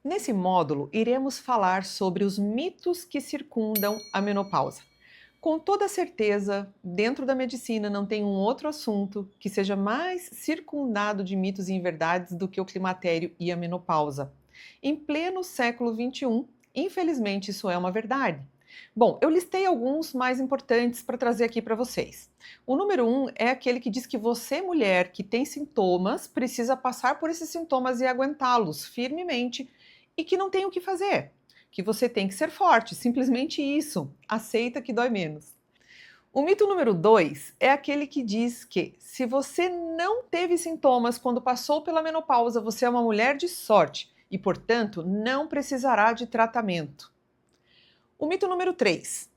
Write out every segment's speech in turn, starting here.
Nesse módulo, iremos falar sobre os mitos que circundam a menopausa. Com toda certeza, dentro da medicina não tem um outro assunto que seja mais circundado de mitos e inverdades do que o climatério e a menopausa. Em pleno século XXI, infelizmente isso é uma verdade. Bom, eu listei alguns mais importantes para trazer aqui para vocês. O número um é aquele que diz que você, mulher que tem sintomas, precisa passar por esses sintomas e aguentá-los firmemente e que não tem o que fazer, que você tem que ser forte, simplesmente isso. Aceita que dói menos. O mito número 2 é aquele que diz que se você não teve sintomas quando passou pela menopausa, você é uma mulher de sorte e, portanto, não precisará de tratamento. O mito número 3: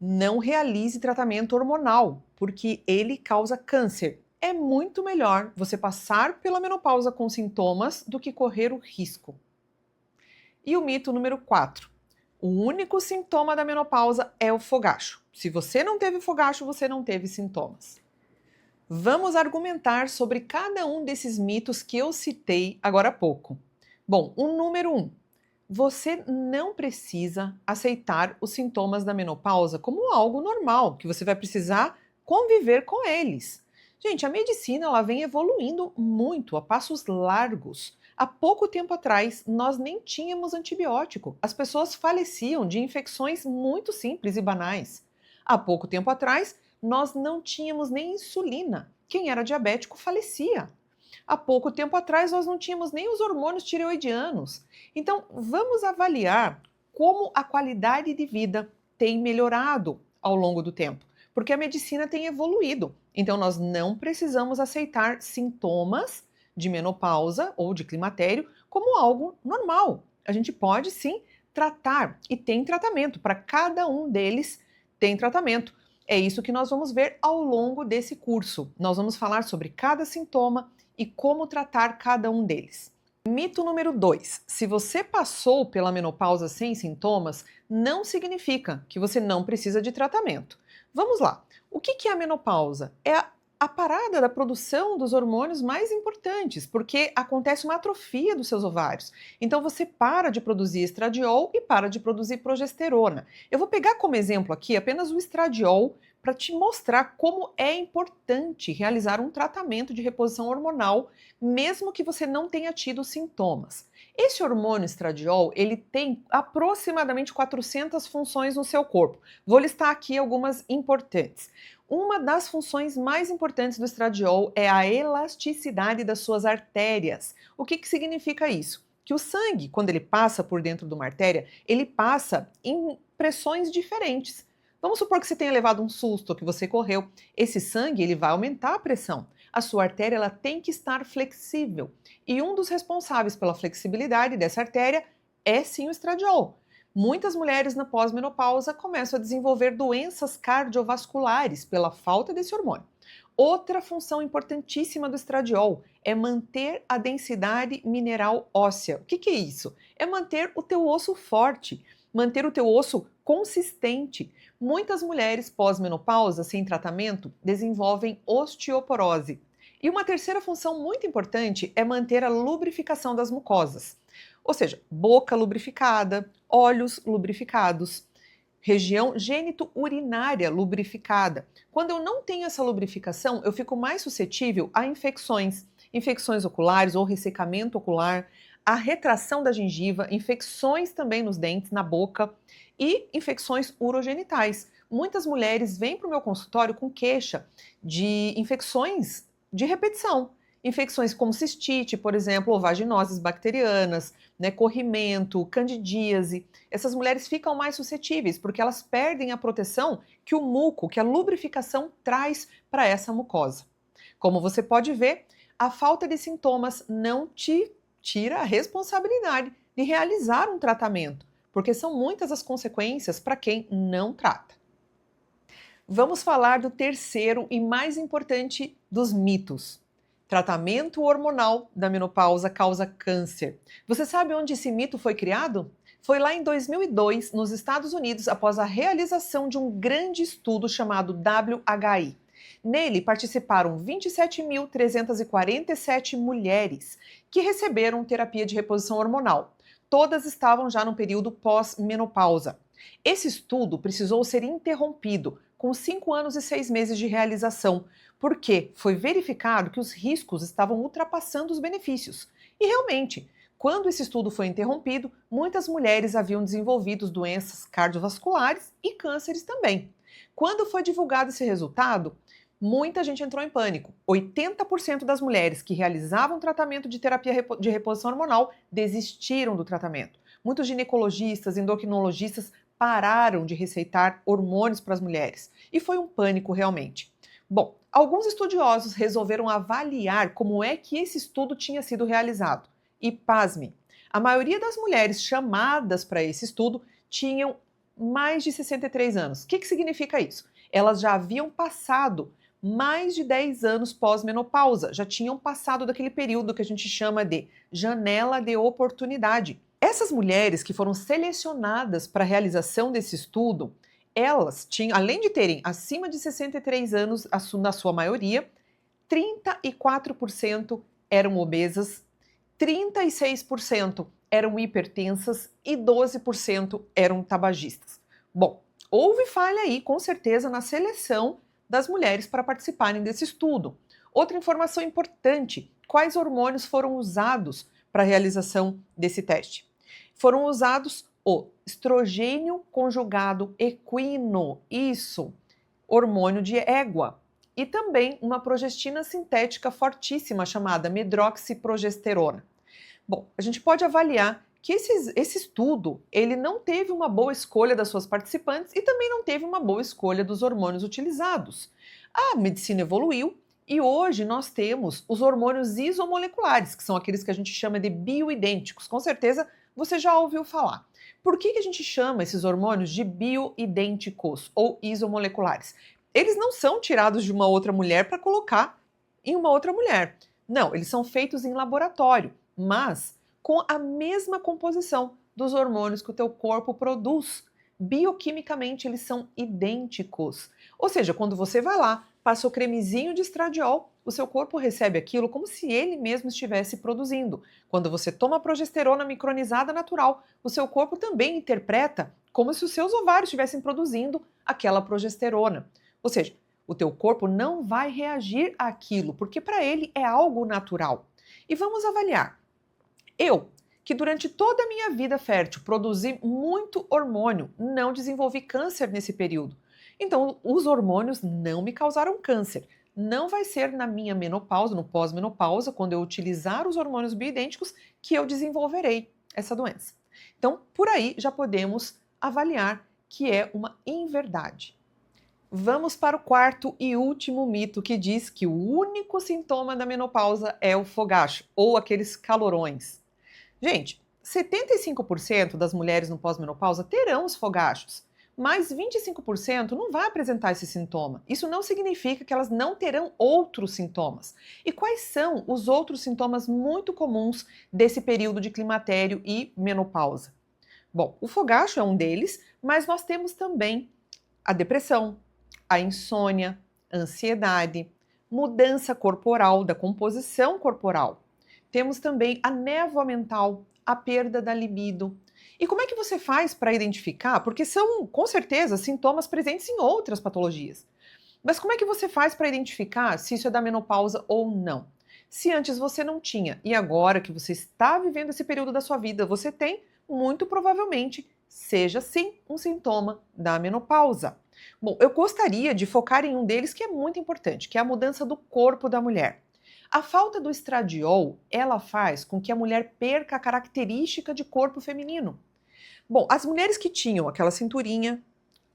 não realize tratamento hormonal, porque ele causa câncer. É muito melhor você passar pela menopausa com sintomas do que correr o risco. E o mito número 4: o único sintoma da menopausa é o fogacho. Se você não teve fogacho, você não teve sintomas. Vamos argumentar sobre cada um desses mitos que eu citei agora há pouco. Bom, o número 1: você não precisa aceitar os sintomas da menopausa como algo normal, que você vai precisar conviver com eles. Gente, a medicina ela vem evoluindo muito, a passos largos. Há pouco tempo atrás, nós nem tínhamos antibiótico. As pessoas faleciam de infecções muito simples e banais. Há pouco tempo atrás, nós não tínhamos nem insulina. Quem era diabético falecia. Há pouco tempo atrás, nós não tínhamos nem os hormônios tireoidianos. Então, vamos avaliar como a qualidade de vida tem melhorado ao longo do tempo, porque a medicina tem evoluído. Então, nós não precisamos aceitar sintomas de menopausa ou de climatério como algo normal. A gente pode sim tratar e tem tratamento para cada um deles, tem tratamento. É isso que nós vamos ver ao longo desse curso. Nós vamos falar sobre cada sintoma e como tratar cada um deles. Mito número 2: se você passou pela menopausa sem sintomas, não significa que você não precisa de tratamento. Vamos lá. O que é a menopausa? É a parada da produção dos hormônios mais importantes, porque acontece uma atrofia dos seus ovários. Então você para de produzir estradiol e para de produzir progesterona. Eu vou pegar como exemplo aqui apenas o estradiol para te mostrar como é importante realizar um tratamento de reposição hormonal, mesmo que você não tenha tido sintomas. Esse hormônio estradiol, ele tem aproximadamente 400 funções no seu corpo. Vou listar aqui algumas importantes. Uma das funções mais importantes do estradiol é a elasticidade das suas artérias. O que significa isso? Que o sangue, quando ele passa por dentro de uma artéria, ele passa em pressões diferentes. Vamos supor que você tenha levado um susto, que você correu. Esse sangue ele vai aumentar a pressão. A sua artéria ela tem que estar flexível. E um dos responsáveis pela flexibilidade dessa artéria é sim o estradiol. Muitas mulheres na pós-menopausa começam a desenvolver doenças cardiovasculares pela falta desse hormônio. Outra função importantíssima do estradiol é manter a densidade mineral óssea. O que é isso? É manter o teu osso forte, manter o teu osso consistente. Muitas mulheres pós-menopausa sem tratamento desenvolvem osteoporose. E uma terceira função muito importante é manter a lubrificação das mucosas. Ou seja, boca lubrificada, olhos lubrificados, região gênito-urinária lubrificada. Quando eu não tenho essa lubrificação, eu fico mais suscetível a infecções, infecções oculares ou ressecamento ocular, a retração da gengiva, infecções também nos dentes, na boca e infecções urogenitais. Muitas mulheres vêm para o meu consultório com queixa de infecções de repetição. Infecções como cistite, por exemplo, ou vaginoses bacterianas, né, corrimento, candidíase. Essas mulheres ficam mais suscetíveis porque elas perdem a proteção que o muco, que a lubrificação traz para essa mucosa. Como você pode ver, a falta de sintomas não te tira a responsabilidade de realizar um tratamento, porque são muitas as consequências para quem não trata. Vamos falar do terceiro e mais importante dos mitos. Tratamento hormonal da menopausa causa câncer. Você sabe onde esse mito foi criado? Foi lá em 2002, nos Estados Unidos, após a realização de um grande estudo chamado WHI. Nele participaram 27.347 mulheres que receberam terapia de reposição hormonal. Todas estavam já no período pós-menopausa. Esse estudo precisou ser interrompido com 5 anos e 6 meses de realização, porque foi verificado que os riscos estavam ultrapassando os benefícios. E realmente, quando esse estudo foi interrompido, muitas mulheres haviam desenvolvido doenças cardiovasculares e cânceres também. Quando foi divulgado esse resultado, muita gente entrou em pânico. 80% das mulheres que realizavam tratamento de terapia de reposição hormonal desistiram do tratamento. Muitos ginecologistas, endocrinologistas pararam de receitar hormônios para as mulheres. E foi um pânico realmente. Bom, alguns estudiosos resolveram avaliar como é que esse estudo tinha sido realizado. E pasme, a maioria das mulheres chamadas para esse estudo tinham mais de 63 anos. O que significa isso? Elas já haviam passado mais de 10 anos pós-menopausa, já tinham passado daquele período que a gente chama de janela de oportunidade. Essas mulheres que foram selecionadas para a realização desse estudo, elas tinham, além de terem acima de 63 anos, na sua maioria, 34% eram obesas, 36% eram hipertensas e 12% eram tabagistas. Bom, houve falha aí, com certeza, na seleção das mulheres para participarem desse estudo. Outra informação importante: quais hormônios foram usados para a realização desse teste? Foram usados o estrogênio conjugado equino, isso, hormônio de égua, e também uma progestina sintética fortíssima chamada medroxiprogesterona. Bom, a gente pode avaliar que esse estudo ele não teve uma boa escolha das suas participantes e também não teve uma boa escolha dos hormônios utilizados. A medicina evoluiu e hoje nós temos os hormônios isomoleculares, que são aqueles que a gente chama de bioidênticos. Com certeza você já ouviu falar. Por que a gente chama esses hormônios de bioidênticos ou isomoleculares? Eles não são tirados de uma outra mulher para colocar em uma outra mulher. Não, eles são feitos em laboratório, mas com a mesma composição dos hormônios que o teu corpo produz. Bioquimicamente, eles são idênticos. Ou seja, quando você vai lá, passa o cremezinho de estradiol, o seu corpo recebe aquilo como se ele mesmo estivesse produzindo. Quando você toma progesterona micronizada natural, o seu corpo também interpreta como se os seus ovários estivessem produzindo aquela progesterona. Ou seja, o teu corpo não vai reagir àquilo, porque para ele é algo natural. E vamos avaliar. Eu, que durante toda a minha vida fértil produzi muito hormônio, não desenvolvi câncer nesse período. Então, os hormônios não me causaram câncer. Não vai ser na minha menopausa, no pós-menopausa, quando eu utilizar os hormônios bioidênticos, que eu desenvolverei essa doença. Então, por aí já podemos avaliar que é uma inverdade. Vamos para o quarto e último mito, que diz que o único sintoma da menopausa é o fogacho, ou aqueles calorões. Gente, 75% das mulheres no pós-menopausa terão os fogachos, mas 25% não vai apresentar esse sintoma. Isso não significa que elas não terão outros sintomas. E quais são os outros sintomas muito comuns desse período de climatério e menopausa? Bom, o fogacho é um deles, mas nós temos também a depressão, a insônia, a ansiedade, mudança corporal, da composição corporal. Temos também a névoa mental, a perda da libido. E como é que você faz para identificar? Porque são, com certeza, sintomas presentes em outras patologias. Mas como é que você faz para identificar se isso é da menopausa ou não? Se antes você não tinha e agora que você está vivendo esse período da sua vida, você tem, muito provavelmente, seja sim um sintoma da menopausa. Bom, eu gostaria de focar em um deles que é muito importante, que é a mudança do corpo da mulher. A falta do estradiol, ela faz com que a mulher perca a característica de corpo feminino. Bom, as mulheres que tinham aquela cinturinha,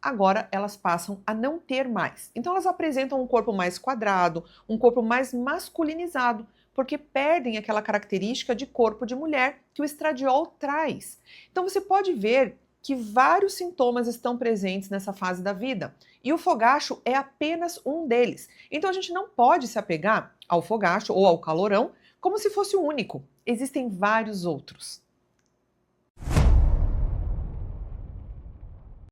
agora elas passam a não ter mais. Então elas apresentam um corpo mais quadrado, um corpo mais masculinizado, porque perdem aquela característica de corpo de mulher que o estradiol traz. Então você pode ver que vários sintomas estão presentes nessa fase da vida, e o fogacho é apenas um deles. Então a gente não pode se apegar ao fogacho ou ao calorão como se fosse o único. Existem vários outros.